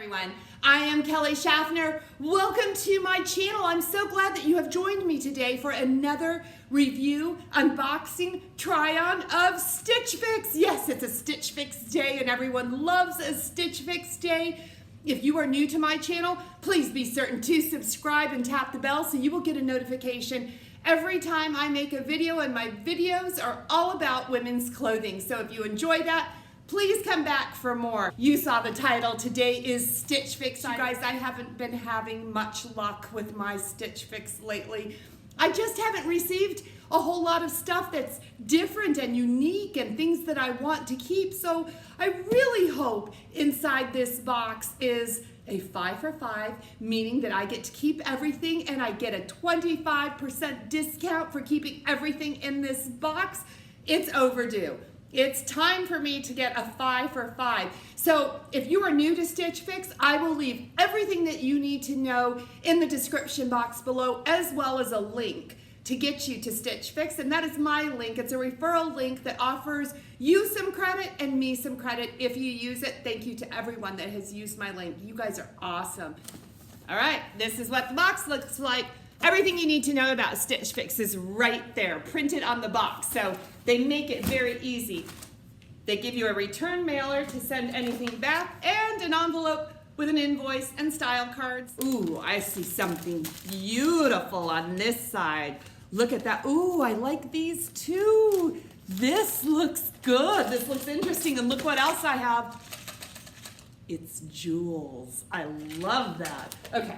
everyone. I am Kelly Shaffner. Welcome to my channel. I'm so glad that you have joined me today for another review, unboxing, try-on of Stitch Fix. Yes, it's a Stitch Fix day and everyone loves a Stitch Fix day. If you are new to my channel, please be certain to subscribe and tap the bell so you will get a notification every time I make a video, and my videos are all about women's clothing. So if you enjoy that, please come back for more. You saw the title. Today is Stitch Fix. You guys, I haven't been having much luck with my Stitch Fix lately. I just haven't received a whole lot of stuff that's different and unique and things that I want to keep. So I really hope inside this box is a 5 for 5, meaning that I get to keep everything and I get a 25% discount for keeping everything in this box. It's overdue. It's time for me to get a 5 for 5. So if you are new to Stitch Fix, I will leave everything that you need to know in the description box below, as well as a link to get you to Stitch Fix, and that is my link. It's a referral link that offers you some credit and me some credit if you use it. Thank you to everyone that has used my link. You guys are awesome. All right, this is what the box looks like. Everything you need to know about Stitch Fix is right there, printed on the box. So they make it very easy. They give you a return mailer to send anything back and an envelope with an invoice and style cards. Ooh, I see something beautiful on this side. Look at that. Ooh, I like these too. This looks good. This looks interesting. And look what else I have. It's jewels. I love that. Okay.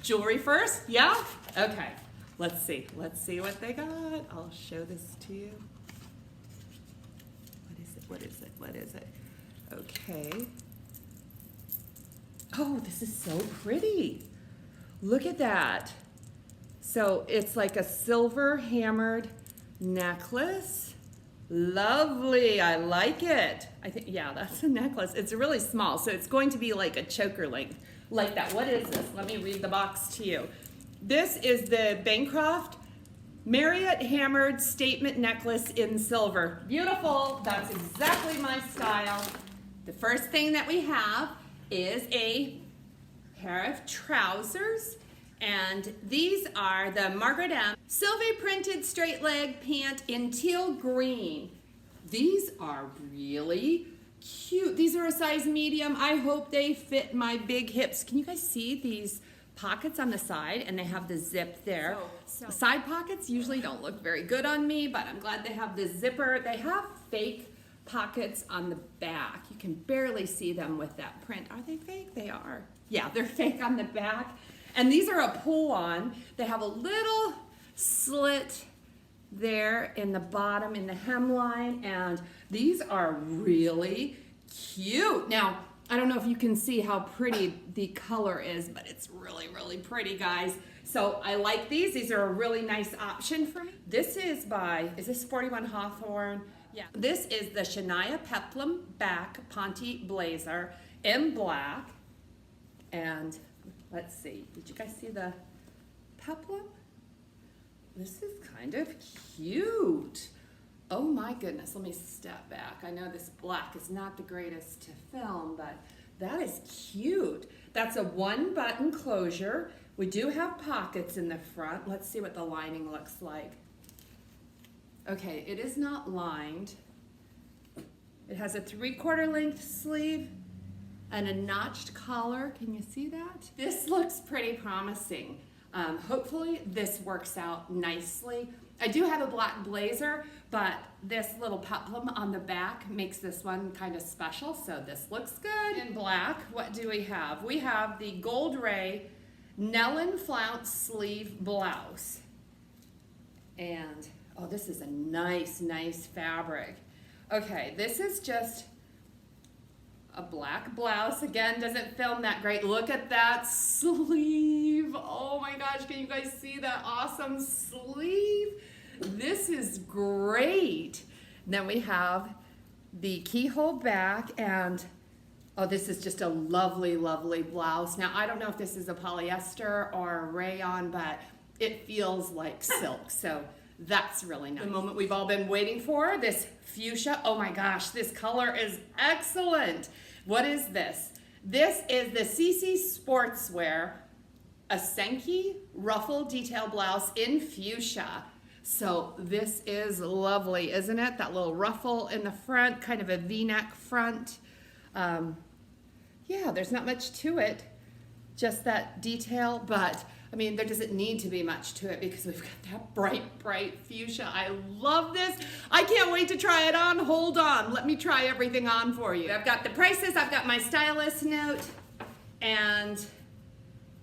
Jewelry first, yeah? Okay, let's see what they got. I'll show this to you. What is it? Okay. Oh, this is so pretty. Look at that. So it's like a silver hammered necklace. Lovely, I like it. I think, yeah, that's a necklace. It's really small, so it's going to be like a choker length. Like that. What is this? Let me read the box to you. This is the Bancroft Marriott Hammered Statement Necklace in silver. Beautiful. That's exactly my style. The first thing that we have is a pair of trousers, and these are the Margaret M. Sylvie printed straight leg pant in teal green. These are really cute. These are a size medium. I hope they fit my big hips. Can you guys see these pockets on the side? And they have the zip there. Side pockets usually don't look very good on me, but I'm glad they have the zipper. They have fake pockets on the back. You can barely see them with that print. Are they fake? They are. Yeah, they're fake on the back. And these are a pull-on. They have a little slit there in the bottom in the hemline, and these are really cute. Now, I don't know if you can see how pretty the color is, but it's really, really pretty, guys. So I like these. These are a really nice option for me. This is this 41 Hawthorne? Yeah. This is the Shania Peplum back Ponte blazer in black. And let's see, did you guys see the Peplum? This is kind of cute. Oh my goodness, let me step back. I know this black is not the greatest to film, but that is cute. That's a 1-button closure. We do have pockets in the front. Let's see what the lining looks like. Okay, it is not lined. It has a 3/4 length sleeve and a notched collar. Can you see that? This looks pretty promising. Hopefully this works out nicely. I do have a black blazer, but this little peplum on the back makes this one kind of special, so this looks good. In black, what do we have? We have the Gold Ray Nellin flounce sleeve blouse. And, oh, this is a nice, nice fabric. Okay, this is just a black blouse. Again, doesn't film that great. Look at that sleeve. Oh my gosh, can you guys see that awesome sleeve? This is great. Then we have the keyhole back, and oh, this is just a lovely, lovely blouse. Now, I don't know if this is a polyester or a rayon, but it feels like silk. So That's really nice. The moment we've all been waiting for, this fuchsia. Oh my gosh, this color is excellent. What is this? This is the CC Sportswear, a Senki ruffle detail blouse in fuchsia. So this is lovely, isn't it? That little ruffle in the front, kind of a V-neck front. Yeah, there's not much to it, just that detail, but I mean, there doesn't need to be much to it because we've got that bright, bright fuchsia. I love this. I can't wait to try it on. Hold on. Let me try everything on for you. I've got the prices. I've got my stylist note. And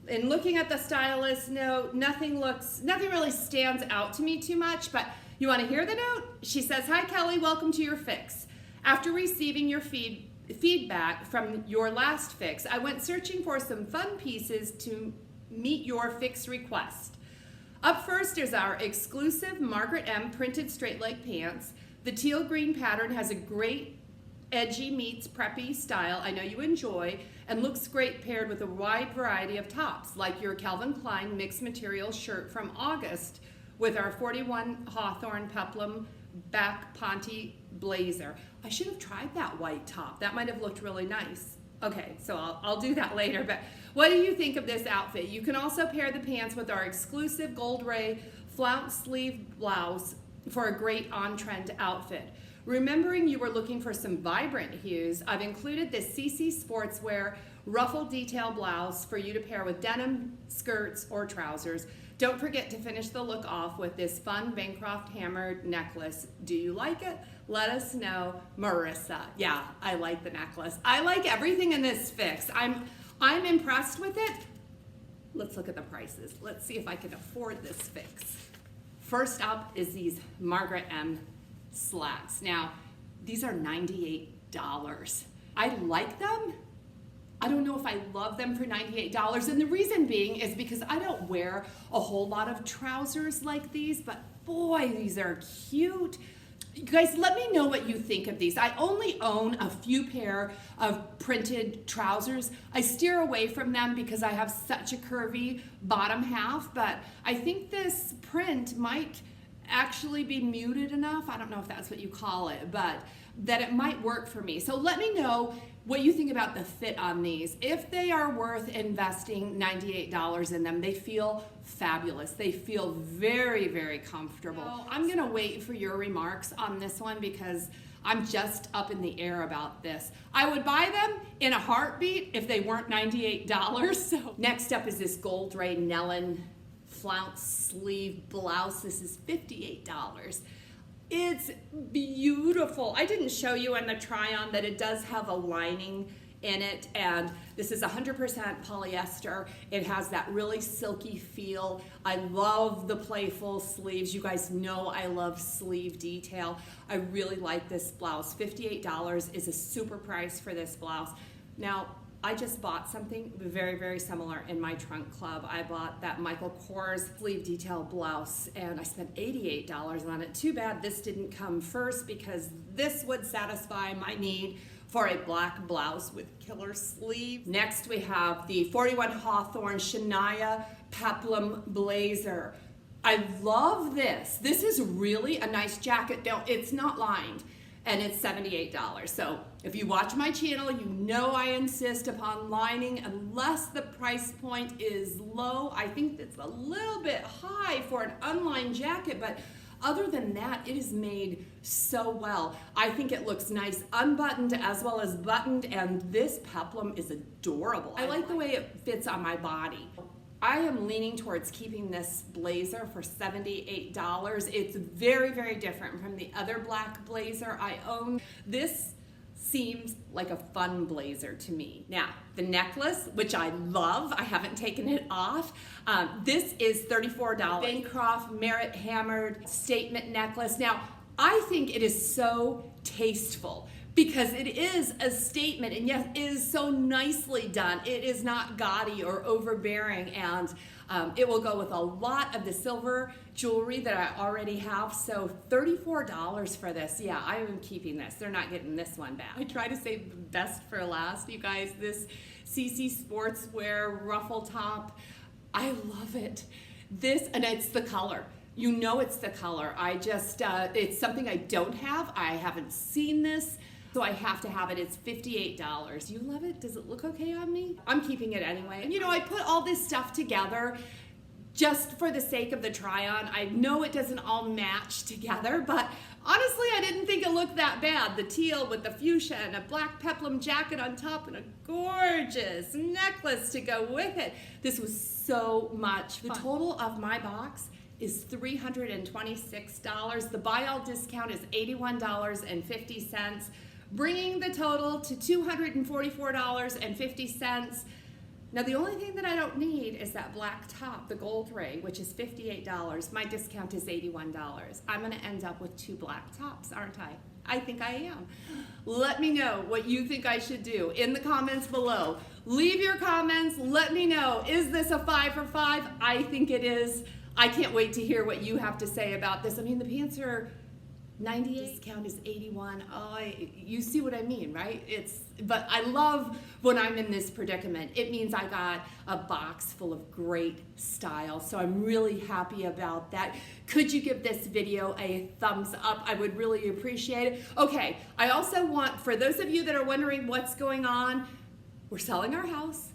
in looking at the stylist note, nothing really stands out to me too much, but you want to hear the note? She says, "Hi, Kelly. Welcome to your fix. After receiving your feedback from your last fix, I went searching for some fun pieces to meet your fix request. Up first is our exclusive Margaret M printed straight leg pants. The teal green pattern has a great edgy meets preppy style I know you enjoy and looks great paired with a wide variety of tops like your Calvin Klein mixed material shirt from August with our 41 Hawthorne Peplum back Ponte blazer." I should have tried that white top. That might have looked really nice. Okay, so I'll do that later, but what do you think of this outfit? You can also pair the pants with our exclusive gold ray flounce sleeve blouse for a great on-trend outfit. Remembering you were looking for some vibrant hues, I've included this CC Sportswear Ruffle detail blouse for you to pair with denim skirts or trousers. Don't forget to finish the look off with this fun Bancroft hammered necklace. Do you like it? Let us know, Marissa. Yeah, I like the necklace. I like everything in this fix. I'm impressed with it. Let's look at the prices. Let's see if I can afford this fix. First up is these Margaret M slacks. Now, these are $98. I like them. I don't know if I love them for $98, and the reason being is because I don't wear a whole lot of trousers like these, but boy, these are cute. You guys, let me know what you think of these. I only own a few pair of printed trousers. I steer away from them because I have such a curvy bottom half, but I think this print might actually be muted enough, I don't know if that's what you call it, but that it might work for me. So let me know what you think about the fit on these. If they are worth investing $98 in them, they feel fabulous. They feel very, very comfortable. So I'm gonna wait for your remarks on this one because I'm just up in the air about this. I would buy them in a heartbeat if they weren't $98. So next up is this gold ray Nellen flounce sleeve blouse. This is $58. It's beautiful. I didn't show you in the try-on that it does have a lining in it, and this is 100% polyester. It has that really silky feel. I love the playful sleeves. You guys know I love sleeve detail. I really like this blouse. $58 is a super price for this blouse. Now, I just bought something very, very similar in my trunk club. I bought that Michael Kors sleeve detail blouse and I spent $88 on it. Too bad this didn't come first because this would satisfy my need for a black blouse with killer sleeves. Next we have the 41 Hawthorne Shania Peplum blazer. I love this. This is really a nice jacket. It's not lined. And it's $78. So if you watch my channel, you know I insist upon lining unless the price point is low. I think it's a little bit high for an unlined jacket, but other than that, it is made so well. I think it looks nice unbuttoned as well as buttoned, and this peplum is adorable. I like the way it fits on my body. I am leaning towards keeping this blazer for $78. It's very, very different from the other black blazer I own. This seems like a fun blazer to me. Now, the necklace, which I love, I haven't taken it off. This is $34. Bancroft Merit Hammered Statement Necklace. Now, I think it is so tasteful because it is a statement, and yes, it is so nicely done. It is not gaudy or overbearing, and it will go with a lot of the silver jewelry that I already have. So $34 for this. Yeah, I am keeping this. They're not getting this one back. I try to save the best for last, you guys. This CC Sportswear Ruffle top, I love it. This, and it's the color. You know it's the color. I just, it's something I don't have. I haven't seen this. so I have to have it. It's $58. You love it? Does it look okay on me? I'm keeping it anyway. And you know, I put all this stuff together just for the sake of the try on. I know it doesn't all match together, but honestly, I didn't think it looked that bad. The teal with the fuchsia and a black peplum jacket on top and a gorgeous necklace to go with it. This was so much fun. The total of my box is $326. The buy all discount is $81.50, bringing the total to $244.50. Now, the only thing that I don't need is that black top, the gold ray, which is $58. My discount is $81. I'm going to end up with 2 black tops, aren't I? I think I am. Let me know what you think I should do in the comments below. Leave your comments. Let me know. Is this a 5 for 5? I think it is. I can't wait to hear what you have to say about this. I mean, the pants are 98, discount is 81. Oh, you see what I mean, right? But I love when I'm in this predicament. It means I got a box full of great style, so I'm really happy about that. Could you give this video a thumbs up? I would really appreciate it. Okay, I also want, for those of you that are wondering what's going on, we're selling our house.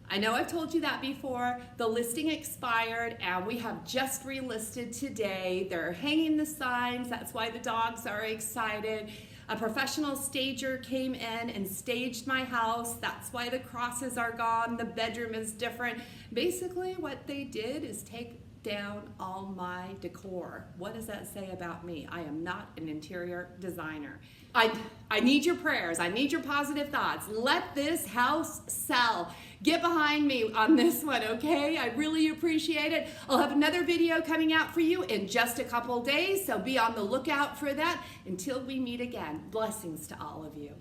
I know I've told you that before. The listing expired and we have just relisted today. They're hanging the signs. That's why the dogs are excited. A professional stager came in and staged my house. That's why the crosses are gone. The bedroom is different. Basically, what they did is take down all my decor. What does that say about me? I am not an interior designer. I need your prayers. I need your positive thoughts. Let this house sell. Get behind me on this one, okay? I really appreciate it. I'll have another video coming out for you in just a couple days, so be on the lookout for that. Until we meet again, blessings to all of you.